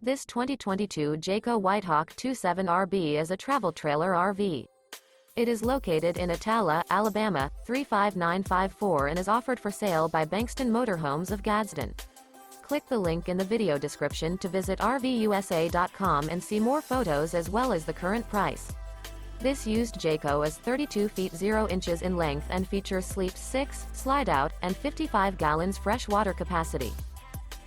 This 2022 Jayco White Hawk 27RB is a travel trailer RV. It is located in Attalla, Alabama, 35954 and is offered for sale by Bankston Motorhomes of Gadsden. Click the link in the video description to visit RVUSA.com and see more photos as well as the current price. This used Jayco is 32 feet 0 inches in length and features sleep 6, Slideout, and 55 gallons fresh water capacity.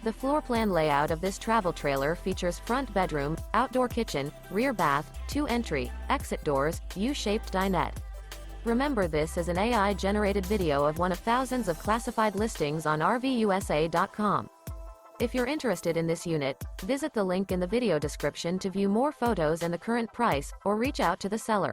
The floor plan layout of this travel trailer features front bedroom, outdoor kitchen, rear bath, 2 entry, exit doors, U-shaped dinette. Remember, this is an AI-generated video of one of thousands of classified listings on RVUSA.com. If you're interested in this unit, visit the link in the video description to view more photos and the current price, or reach out to the seller.